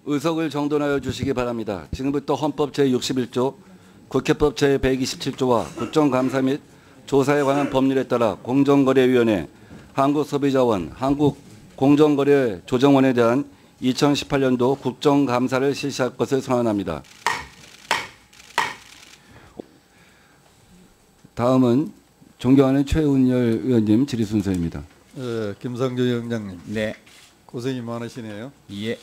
의석을 정돈하여 주시기 바랍니다. 지금부터 헌법 제61조, 국회법 제127조와 국정감사 및 조사에 관한 법률에 따라 공정거래위원회, 한국소비자원, 한국공정거래조정원에 대한 2018년도 국정감사를 실시할 것을 선언합니다. 다음은 존경하는 최은열 의원님 질의 순서입니다. 김상조 위원장님. 네. 고생이 많으시네요. 예.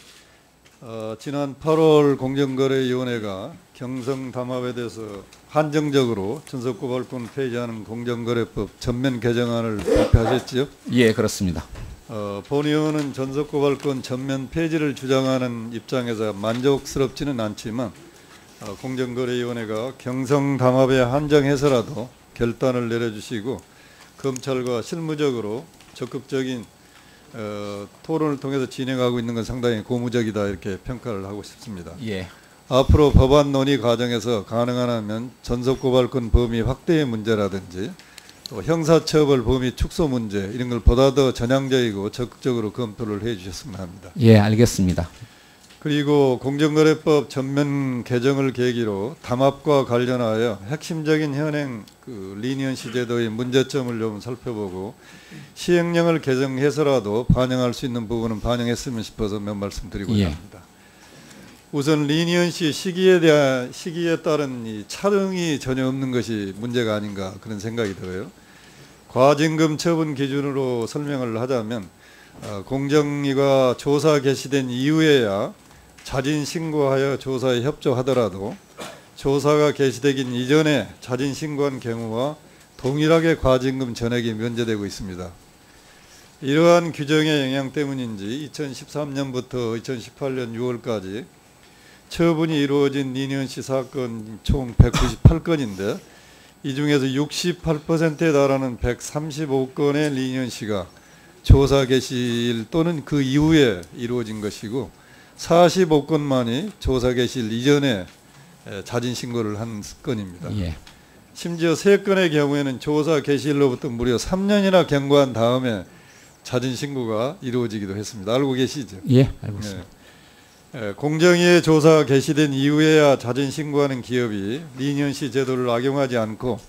지난 8월 공정거래위원회가 경성담합에 대해서 한정적으로 전속고발권 폐지하는 공정거래법 전면 개정안을 발표하셨죠? 예, 그렇습니다. 본 의원은 전속고발권 전면 폐지를 주장하는 입장에서 만족스럽지는 않지만 공정거래위원회가 경성담합에 한정해서라도 결단을 내려주시고 검찰과 실무적으로 적극적인 토론을 통해서 진행하고 있는 건 상당히 고무적이다 이렇게 평가를 하고 싶습니다. 예. 앞으로 법안 논의 과정에서 가능한 한면 전속고발권 범위 확대의 문제라든지 또 형사처벌 범위 축소 문제 이런 걸 보다 더 전향적이고 적극적으로 검토를 해 주셨으면 합니다. 예, 알겠습니다. 그리고 공정거래법 전면 개정을 계기로 담합과 관련하여 핵심적인 현행 리니언시 제도의 문제점을 좀 살펴보고 시행령을 개정해서라도 반영할 수 있는 부분은 반영했으면 싶어서 몇 말씀 드리고자 합니다. 우선 리니언시 시기에 따른 이 차등이 전혀 없는 것이 문제가 아닌가 그런 생각이 들어요. 과징금 처분 기준으로 설명을 하자면 공정위가 조사 개시된 이후에야 자진 신고하여 조사에 협조하더라도 조사가 개시되긴 이전에 자진 신고한 경우와 동일하게 과징금 전액이 면제되고 있습니다. 이러한 규정의 영향 때문인지 2013년부터 2018년 6월까지 처분이 이루어진 리니언시 사건 총 198건인데 이 중에서 68%에 달하는 135건의 리니언시가 조사 개시일 또는 그 이후에 이루어진 것이고 45건만이 조사 개시일 이전에 자진 신고를 한 건입니다. 예. 심지어 3건의 경우에는 조사 개시일로부터 무려 3년이나 경과한 다음에 자진 신고가 이루어지기도 했습니다. 알고 계시죠? 예, 알고 있습니다. 공정위의 조사 개시된 이후에야 자진 신고하는 기업이 리니언시 제도를 악용하지 않고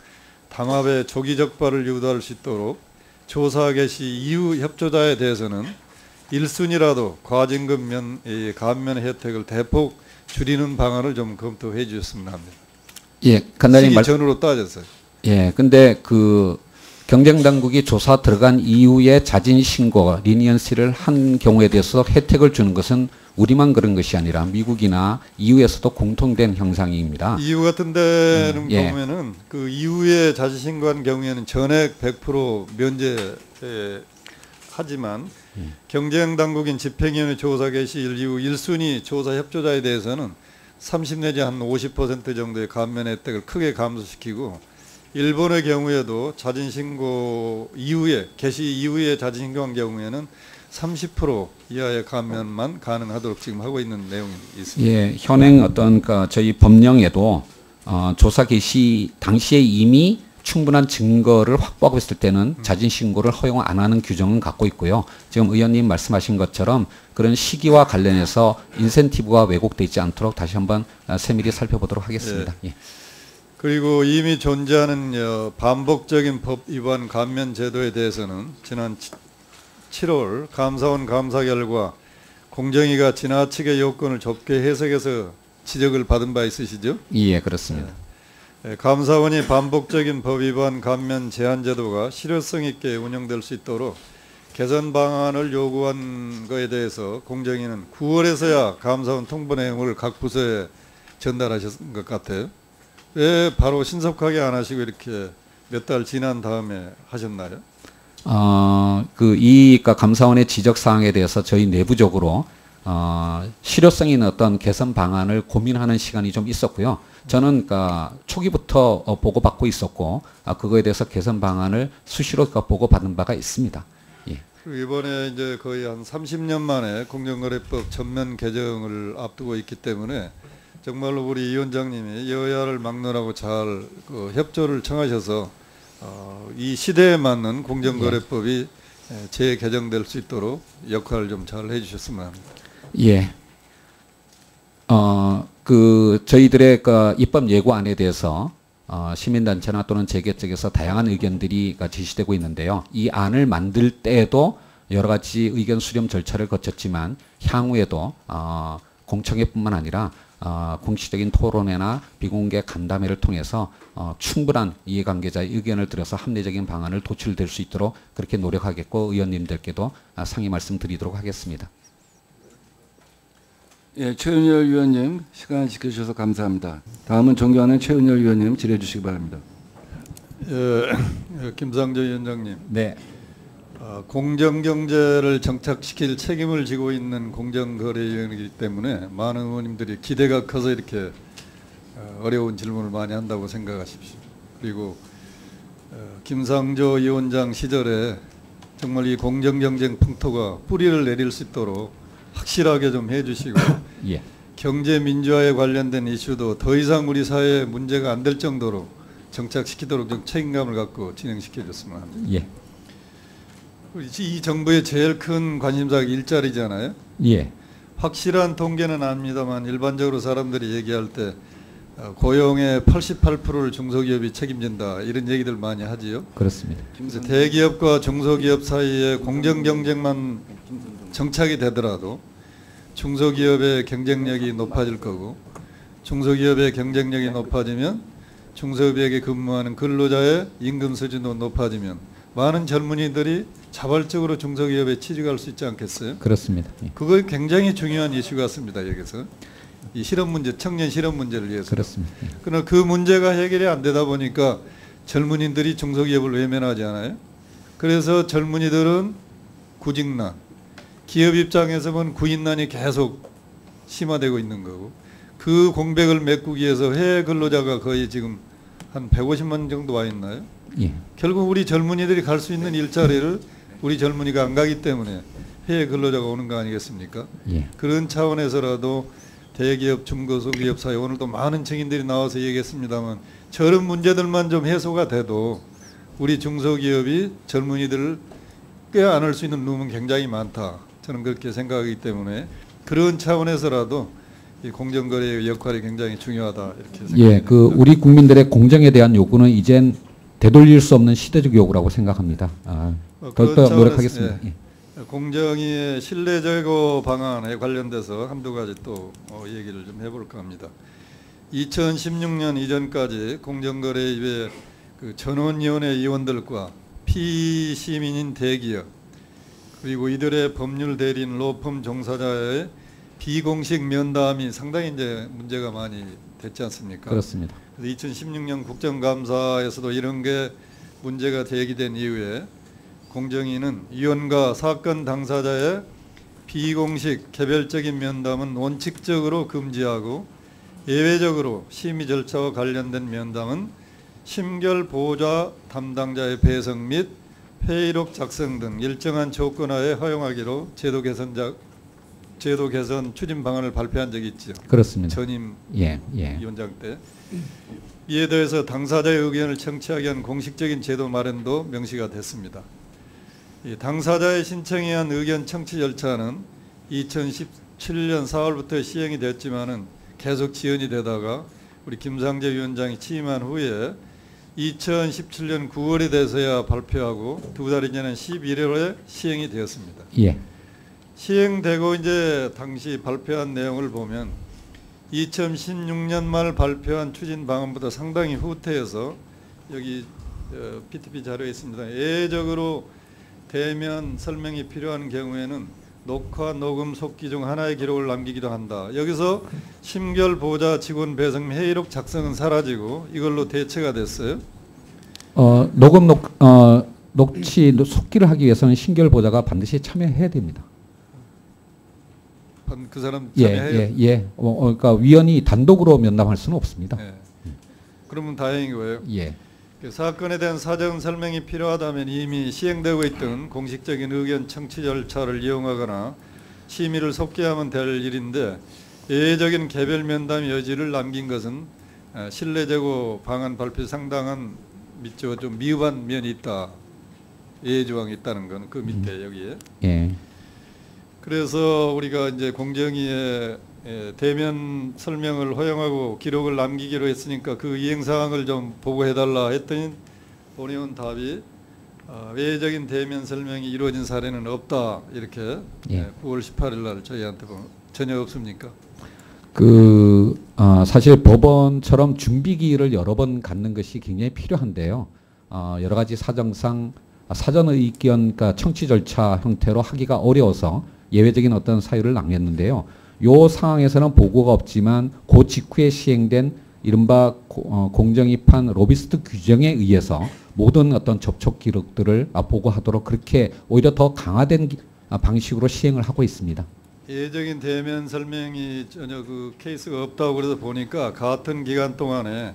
담합의 조기 적발을 유도할 수 있도록 조사 개시 이후 협조자에 대해서는 1순위라도 과징금 감면 혜택을 대폭 줄이는 방안을 좀 검토해 주셨으면 합니다. 예, 간단히 시기 전으로 따져서. 예, 근데 그 경쟁당국이 조사 들어간 이후에 자진 신고 리니언시를 한 경우에 대해서 혜택을 주는 것은 우리만 그런 것이 아니라 미국이나 EU에서도 공통된 형상입니다. EU 같은 데는 예. 보면은 그 이후에 자진 신고한 경우에는 전액 100% 면제 하지만 경쟁당국인 집행위원회 조사 개시일 이후 1순위 조사 협조자에 대해서는 30 내지 한 50% 정도의 감면 혜택을 크게 감소시키고 일본의 경우에도 자진 신고 이후에 개시 이후에 자진 신고한 경우에는 30% 이하의 감면만 가능하도록 지금 하고 있는 내용이 있습니다. 예, 현행 어떤 저희 법령에도 조사 개시 당시에 이미 충분한 증거를 확보하고 있을 때는 자진 신고를 허용 안 하는 규정은 갖고 있고요. 지금 의원님 말씀하신 것처럼 그런 시기와 관련해서 인센티브가 왜곡되어 있지 않도록 다시 한번 세밀히 살펴보도록 하겠습니다. 예. 그리고 이미 존재하는 반복적인 법 위반 감면 제도에 대해서는 지난 7월 감사원 감사 결과 공정위가 지나치게 요건을 좁게 해석해서 지적을 받은 바 있으시죠? 예, 그렇습니다. 감사원이 반복적인 법 위반 감면 제한 제도가 실효성 있게 운영될 수 있도록 개선 방안을 요구한 것에 대해서 공정위는 9월에서야 감사원 통보 내용을 각 부서에 전달하셨던 것 같아요. 왜 바로 신속하게 안 하시고 이렇게 몇 달 지난 다음에 하셨나요? 이 감사원의 지적 사항에 대해서 저희 내부적으로 실효성 있는 어떤 개선 방안을 고민하는 시간이 좀 있었고요. 저는 초기부터 보고받고 있었고 그거에 대해서 개선 방안을 수시로 보고받은 바가 있습니다. 예. 이번에 이제 거의 한 30년 만에 공정거래법 전면 개정을 앞두고 있기 때문에 정말로 우리 위원장님이 여야를 막론하고 잘 협조를 청하셔서 이 시대에 맞는 공정거래법이 재개정될 수 있도록 역할을 좀 잘 해주셨으면 합니다. 예. 저희들의 그 입법 예고안에 대해서 시민단체나 또는 재계 쪽에서 다양한 의견들이 제시되고 있는데요. 이 안을 만들 때에도 여러 가지 의견 수렴 절차를 거쳤지만 향후에도 공청회뿐만 아니라 공식적인 토론회나 비공개 간담회를 통해서 충분한 이해관계자의 의견을 들어서 합리적인 방안을 도출될 수 있도록 그렇게 노력하겠고 의원님들께도 상의 말씀드리도록 하겠습니다. 예, 최은열 위원님 시간 지켜주셔서 감사합니다. 다음은 존경하는 최은열 위원님 질의해 주시기 바랍니다. 김상조 위원장님. 네. 공정경제를 정착시킬 책임을 지고 있는 공정거래위원회이기 때문에 많은 의원님들이 기대가 커서 이렇게 어려운 질문을 많이 한다고 생각하십시오. 그리고 김상조 위원장 시절에 정말 이 공정경쟁 풍토가 뿌리를 내릴 수 있도록 확실하게 좀 해주시고 예. 경제 민주화에 관련된 이슈도 더 이상 우리 사회에 문제가 안 될 정도로 정착시키도록 좀 책임감을 갖고 진행시켜 줬으면 합니다. 예. 이 정부의 제일 큰 관심사가 일자리잖아요. 예. 확실한 통계는 압니다만 일반적으로 사람들이 얘기할 때 고용의 88%를 중소기업이 책임진다 이런 얘기들 많이 하지요. 그렇습니다. 그래서 대기업과 중소기업 사이에 공정 경쟁만 정착이 되더라도 중소기업의 경쟁력이 높아질 거고 중소기업의 경쟁력이 높아지면 중소기업에게 근무하는 근로자의 임금 수준도 높아지면 많은 젊은이들이 자발적으로 중소기업에 취직할 수 있지 않겠어요? 그렇습니다. 예. 그거 굉장히 중요한 이슈 같습니다. 여기서 이 실업 문제, 청년 실업 문제를 위해서. 그렇습니다. 예. 그러나 그 문제가 해결이 안 되다 보니까 젊은이들이 중소기업을 외면하지 않아요? 그래서 젊은이들은 구직난, 기업 입장에서 보면 구인난이 계속 심화되고 있는 거고 그 공백을 메꾸기 위해서 해외 근로자가 거의 지금 한 150만 정도 와 있나요? 예. 결국 우리 젊은이들이 갈 수 있는 일자리를 우리 젊은이가 안 가기 때문에 해외 근로자가 오는 거 아니겠습니까? 예. 그런 차원에서라도 대기업, 중소기업 사이 오늘도 많은 증인들이 나와서 얘기했습니다만 저런 문제들만 좀 해소가 돼도 우리 중소기업이 젊은이들을 껴안을 수 있는 룸은 굉장히 많다. 저는 그렇게 생각하기 때문에 그런 차원에서라도 이 공정거래의 역할이 굉장히 중요하다 이렇게 생각합니다. 예. 우리 국민들의 공정에 대한 요구는 이젠 되돌릴 수 없는 시대적 요구라고 생각합니다. 더욱더 노력하겠습니다. 예. 공정위의 신뢰 제고 방안에 관련돼서 한두 가지 또 얘기를 좀 해볼까 합니다. 2016년 이전까지 공정거래위의 그 전원위원회 위원들과 피시민인 대기업 그리고 이들의 법률 대리인 로펌 종사자의 비공식 면담이 상당히 이제 문제가 많이 됐지 않습니까? 그렇습니다. 2016년 국정감사에서도 이런 게 문제가 제기된 이후에 공정위는 위원과 사건 당사자의 비공식 개별적인 면담은 원칙적으로 금지하고 예외적으로 심의 절차와 관련된 면담은 심결 보호자 담당자의 배석 및 회의록 작성 등 일정한 조건하에 허용하기로 제도 개선 추진 방안을 발표한 적이 있죠. 그렇습니다. 전임 예. 위원장 때. 이에 대해서 당사자의 의견을 청취하기 위한 공식적인 제도 마련도 명시가 됐습니다. 이 당사자의 신청에 의한 의견 청취 절차는 2017년 4월부터 시행이 됐지만은 계속 지연이 되다가 우리 김상재 위원장이 취임한 후에 2017년 9월에 돼서야 발표하고 두 달 이전엔 11월에 시행이 되었습니다. 예. 시행되고 이제 당시 발표한 내용을 보면 2016년 말 발표한 추진 방안보다 상당히 후퇴해서 여기 PTP 자료에 있습니다. 예외적으로 대면 설명이 필요한 경우에는 녹화, 녹음, 속기 중 하나의 기록을 남기기도 한다. 여기서 심결 보호자 직원 배석 및 회의록 작성은 사라지고 이걸로 대체가 됐어요. 녹취, 속기를 하기 위해서는 심결 보호자가 반드시 참여해야 됩니다. 그 사람 참여해요? 예. 그러니까 위원이 단독으로 면담할 수는 없습니다. 예. 그러면 다행인 거예요. 예. 사건에 대한 사전 설명이 필요하다면 이미 시행되고 있던 공식적인 의견 청취 절차를 이용하거나 심의를 속개하면 될 일인데 예외적인 개별 면담 여지를 남긴 것은 신뢰 제고 방안 발표 상당한 밑죠 좀 미흡한 면이 있다. 예외 조항이 있다는 건 그 밑에 여기에. 예. 그래서 우리가 이제 공정위의 대면 설명을 허용하고 기록을 남기기로 했으니까 그 이행 사항을 좀 보고해달라 했더니 본의원 답이 외적인 대면 설명이 이루어진 사례는 없다 이렇게 예. 9월 18일 날 저희한테 전혀 없습니까? 사실 법원처럼 준비기일을 여러 번 갖는 것이 굉장히 필요한데요. 여러 가지 사정상 사전 의견, 그러니까 청취 절차 형태로 하기가 어려워서 예외적인 어떤 사유를 남겼는데요. 요 상황에서는 보고가 없지만 그 직후에 시행된 이른바 공정입한 로비스트 규정에 의해서 모든 어떤 접촉 기록들을 보고하도록 그렇게 오히려 더 강화된 방식으로 시행을 하고 있습니다. 예적인 대면 설명이 전혀 그 케이스가 없다고 그래서 보니까 같은 기간 동안에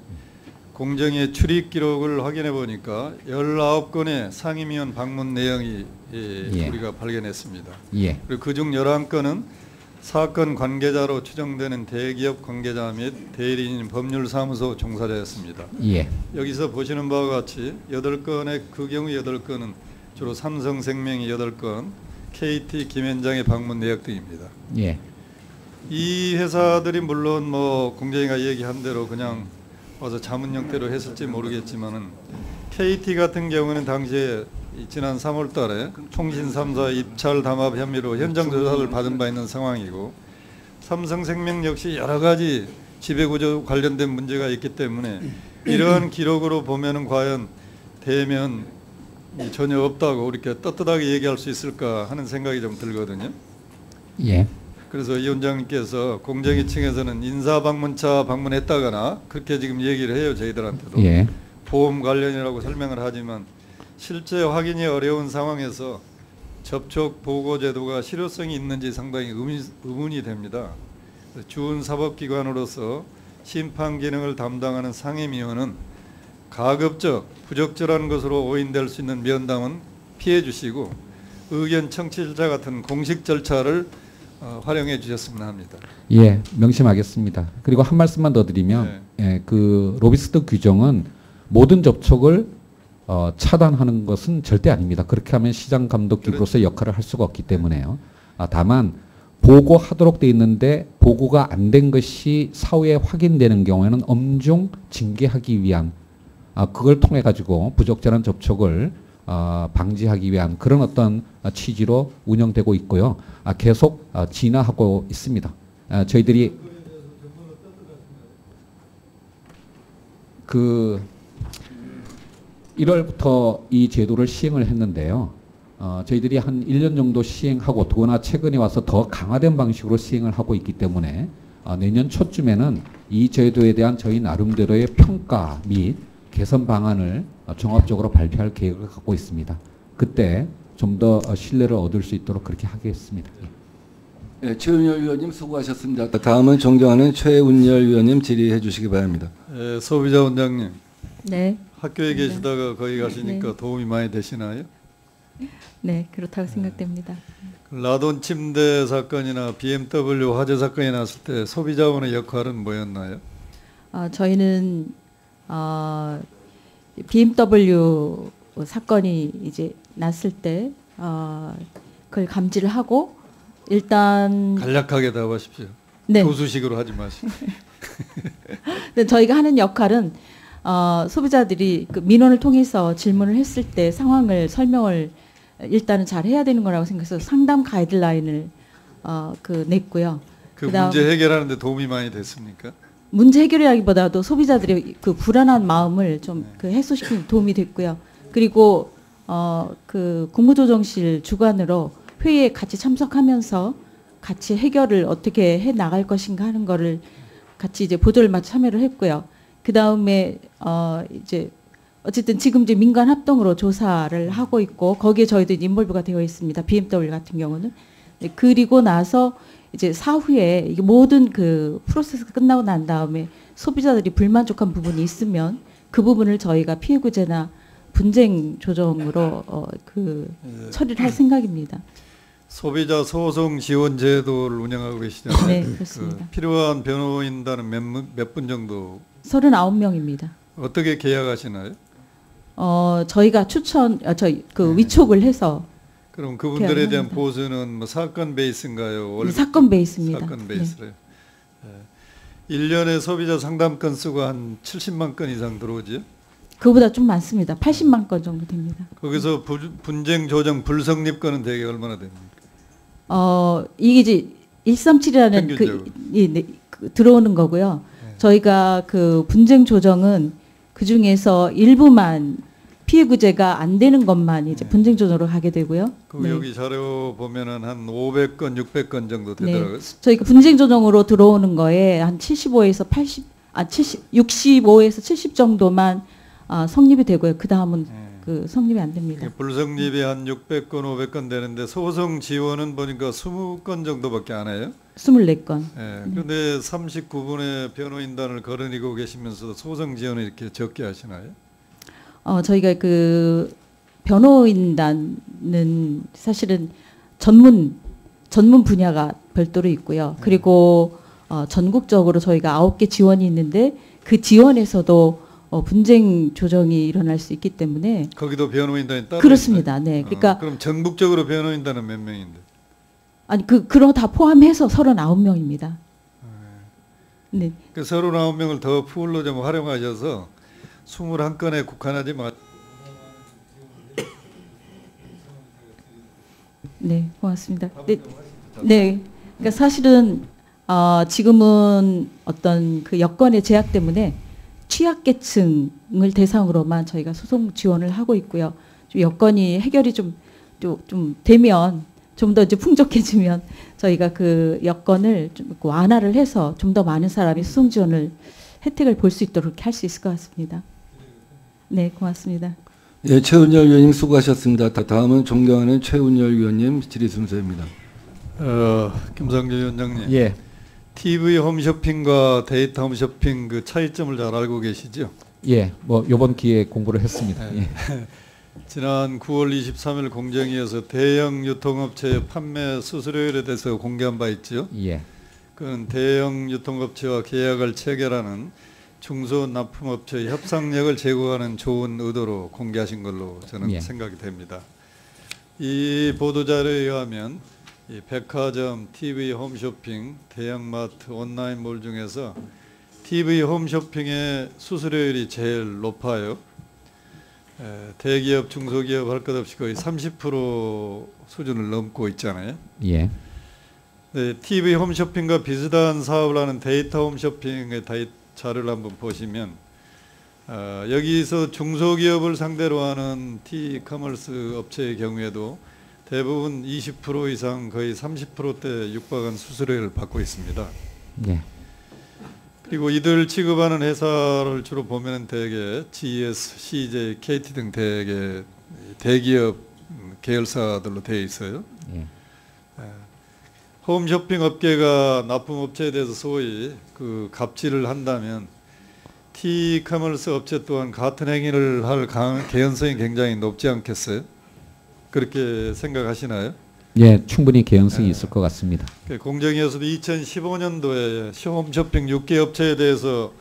공정의 출입 기록을 확인해 보니까 19건의 상임위원 방문 내용이 예. 우리가 발견했습니다. 예. 그리고 그중 11건은 사건 관계자로 추정되는 대기업 관계자 및 대리인 법률사무소 종사자였습니다. 예. 여기서 보시는 바와 같이 8건의 그 경우 8건은 주로 삼성생명이 8건, KT 김현장의 방문 내역 등입니다. 예. 이 회사들이 물론 뭐 공정위가 얘기한 대로 그냥 와서 자문 형태로 했을지 모르겠지만은 KT 같은 경우는 당시에 지난 3월 달에 통신 3사 입찰 담합 혐의로 현장 조사를 받은 바 있는 상황이고 삼성생명 역시 여러 가지 지배구조 관련된 문제가 있기 때문에 이러한 기록으로 보면은 과연 대면 전혀 없다고 이렇게 떳떳하게 얘기할 수 있을까 하는 생각이 좀 들거든요. 예. 그래서 위원장님께서 공정위 층에서는 인사방문차 방문했다거나 그렇게 지금 얘기를 해요. 저희들한테도. 예. 보험 관련이라고 설명을 하지만 실제 확인이 어려운 상황에서 접촉 보고 제도가 실효성이 있는지 상당히 의문이 됩니다. 주은 사법기관으로서 심판 기능을 담당하는 상임위원은 가급적 부적절한 것으로 오인될 수 있는 면담은 피해 주시고 의견 청취자 같은 공식 절차를 활용해 주셨으면 합니다. 예, 명심하겠습니다. 그리고 한 말씀만 더 드리면, 예, 그 로비스트 규정은 모든 접촉을 차단하는 것은 절대 아닙니다. 그렇게 하면 시장 감독 기구로서의 역할을 할 수가 없기 때문에요. 다만 보고하도록 돼 있는데 보고가 안 된 것이 사후에 확인되는 경우에는 엄중 징계하기 위한 그걸 통해 가지고 부적절한 접촉을 방지하기 위한 그런 어떤 취지로 운영되고 있고요. 계속 진화하고 있습니다. 저희들이 1월부터 이 제도를 시행을 했는데요. 저희들이 한 1년 정도 시행하고 더구나 최근에 와서 더 강화된 방식으로 시행을 하고 있기 때문에 내년 초쯤에는 이 제도에 대한 저희 나름대로의 평가 및 개선 방안을 종합적으로 발표할 계획을 갖고 있습니다. 그때 좀 더 신뢰를 얻을 수 있도록 그렇게 하겠습니다. 예, 최은열 위원님 수고하셨습니다. 다음은 존경하는 최은열 위원님 질의해 주시기 바랍니다. 소비자 원장님. 네. 학교에 계시다가 거기 가시니까 네. 도움이 많이 되시나요? 네, 그렇다고 생각됩니다. 라돈 침대 사건이나 BMW 화재 사건이 났을 때 소비자원의 역할은 뭐였나요? 저희는 BMW 사건이 이제 났을 때 그걸 감지를 하고 일단 간략하게 답하십시오. 네. 교수식으로 하지 마시고. 근데 저희가 하는 역할은 소비자들이 그 민원을 통해서 질문을 했을 때 상황을 설명을 일단은 잘 해야 되는 거라고 생각해서 상담 가이드라인을 냈고요. 그 그다음 문제 해결하는데 도움이 많이 됐습니까? 문제 해결이라기보다도 소비자들의 그 불안한 마음을 좀 그 해소시키는 데 도움이 됐고요. 그리고 그 국무조정실 주관으로 회의에 같이 참석하면서 같이 해결을 어떻게 해 나갈 것인가 하는 거를 같이 이제 보조를 마치 참여를 했고요. 그 다음에 이제 어쨌든 지금 이제 민간 합동으로 조사를 하고 있고 거기에 저희도 인볼브가 되어 있습니다. BMW 같은 경우는. 네, 그리고 나서 이제 사후에 이게 모든 그 프로세스가 끝나고 난 다음에 소비자들이 불만족한 부분이 있으면 그 부분을 저희가 피해구제나 분쟁 조정으로 처리를 할 생각입니다. 소비자 소송 지원 제도를 운영하고 계시잖아요. 네, 그렇습니다. 필요한 변호인단은 몇 분 정도? 39명입니다. 어떻게 계약하시나요? 저희가 위촉을 해서 그럼 그분들에 대한 계약합니다. 보수는 뭐 사건 베이스인가요? 사건 베이스입니다. 사건 베이스래요. 1년에 소비자 상담 건수가 한 70만 건 이상 들어오죠. 그거보다 좀 많습니다. 80만 건 정도 됩니다. 거기서 분쟁 조정 불성립 건은 대개 얼마나 됩니까? 이게 이제 137이라는 평균적으로. 그 들어오는 거고요. 네. 저희가 그 분쟁 조정은 그 중에서 일부만 피해 구제가 안 되는 것만 이제 네. 분쟁 조정으로 가게 되고요. 그 네. 여기 자료 보면은 한 500건, 600건 정도 되더라고요. 저희가 분쟁 조정으로 들어오는 거에 한 75에서 65에서 70 정도만 성립이 되고요. 그 다음은 네. 그 성립이 안 됩니다. 이게 불성립이 한 600건, 500건 되는데 소송 지원은 보니까 20건 정도밖에 안 해요. 24건. 그런데 39분의 변호인단을 거느리고 계시면서 소송 지원을 이렇게 적게 하시나요? 저희가 그 변호인단은 사실은 전문 분야가 별도로 있고요. 그리고 전국적으로 저희가 9개 지원이 있는데 그 지원에서도 분쟁 조정이 일어날 수 있기 때문에 거기도 변호인단이 따로 그렇습니다. 있나요? 네. 그러니까 그럼 전국적으로 변호인단은 몇 명인데? 아니 그런 다 포함해서 39명입니다. 네. 그 39명을 더 풀로 좀 활용하셔서 21건에 국한하지 마. 네, 고맙습니다. 네, 네. 그러니까 사실은 지금은 어떤 그 여건의 제약 때문에 취약계층을 대상으로만 저희가 소송 지원을 하고 있고요. 좀 여건이 해결이 좀 되면 좀 더 이제 풍족해지면 저희가 그 여건을 좀 완화를 해서 좀 더 많은 사람이 소송 지원을 혜택을 볼 수 있도록 할 수 있을 것 같습니다. 네, 고맙습니다. 예, 최은열 위원님 수고하셨습니다. 다음은 존경하는 최은열 위원님 질의 순서입니다. 김상조 위원장님. 예. TV 홈쇼핑과 데이터 홈쇼핑 그 차이점을 잘 알고 계시죠? 예. 뭐 요번 기회에 공부를 했습니다. 네. 예. 지난 9월 23일 공정위에서 대형 유통업체의 판매 수수료율에 대해서 공개한 바 있죠. 예. 그건 대형 유통업체와 계약을 체결하는 중소납품업체의 협상력을 제고하는 좋은 의도로 공개하신 걸로 저는 예. 생각이 됩니다. 이 보도자료에 의하면 이 백화점, TV 홈쇼핑, 대형마트, 온라인몰 중에서 TV 홈쇼핑의 수수료율이 제일 높아요. 대기업, 중소기업 할 것 없이 거의 30% 수준을 넘고 있잖아요. 예. 네, TV 홈쇼핑과 비슷한 사업을 하는 데이터 홈쇼핑의 자료를 한번 보시면 여기서 중소기업을 상대로 하는 티커머스 업체의 경우에도 대부분 20% 이상 거의 30%대 육박한 수수료를 받고 있습니다. 예. 그리고 이들 취급하는 회사를 주로 보면 대개 GS, CJ, KT 등 대개 대기업 계열사들로 되어 있어요. 예. 홈쇼핑 업계가 납품업체에 대해서 소위 그 갑질을 한다면 티커머스 업체 또한 같은 행위를 할 개연성이 굉장히 높지 않겠어요? 그렇게 생각하시나요? 예, 충분히 개연성이 있을 것 같습니다. 공정위에서도 2015년도에 홈쇼핑 6개 업체에 대해서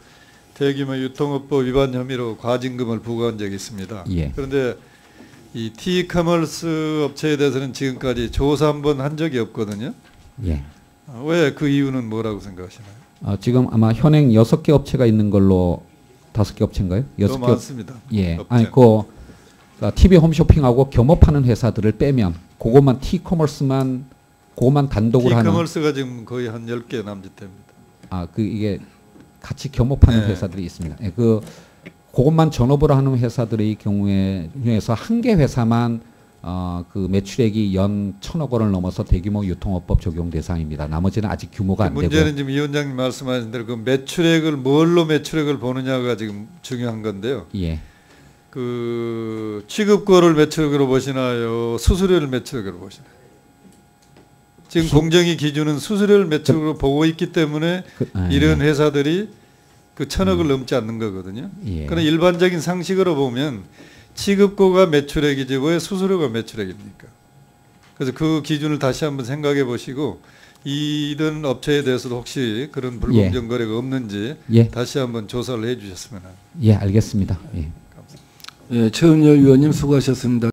대규모 유통업법 위반 혐의로 과징금을 부과한 적이 있습니다. 예. 그런데 이 티커머스 업체에 대해서는 지금까지 조사 한번 한 적이 없거든요. 예. 왜 그 이유는 뭐라고 생각하시나요? 지금 아마 현행 6개 업체가 있는 걸로 5개 업체인가요? 더 많습니다. 예. 업체. 아니 TV 홈쇼핑하고 겸업하는 회사들을 빼면 그것만 티커머스만 그것만 단독으로 하는 티커머스가 지금 거의 한 10개 남짓됩니다. 이게 같이 겸업하는 네. 회사들이 있습니다. 예, 그것만 전업으로 하는 회사들의 경우에 중에서 한 개 회사만 그 매출액이 연 1,000억 원을 넘어서 대규모 유통업법 적용 대상입니다. 나머지는 아직 규모가 안 되고요. 문제는 지금 위원장님 말씀하신 대로 그 매출액을 뭘로 매출액을 보느냐가 지금 중요한 건데요. 예. 그 취급고를 매출액으로 보시나요? 수수료를 매출액으로 보시나요? 지금 공정위 기준은 수수료를 매출액으로 보고 있기 때문에 이런 회사들이 그 1,000억을 넘지 않는 거거든요. 예. 그러나 일반적인 상식으로 보면 취급고가 매출액이지 왜 수수료가 매출액입니까? 그래서 그 기준을 다시 한번 생각해 보시고 이런 업체에 대해서도 혹시 그런 불공정 거래가 없는지 예. 다시 한번 조사를 해 주셨으면 합니다. 예, 알겠습니다. 예. 예, 최은열 위원님 수고하셨습니다.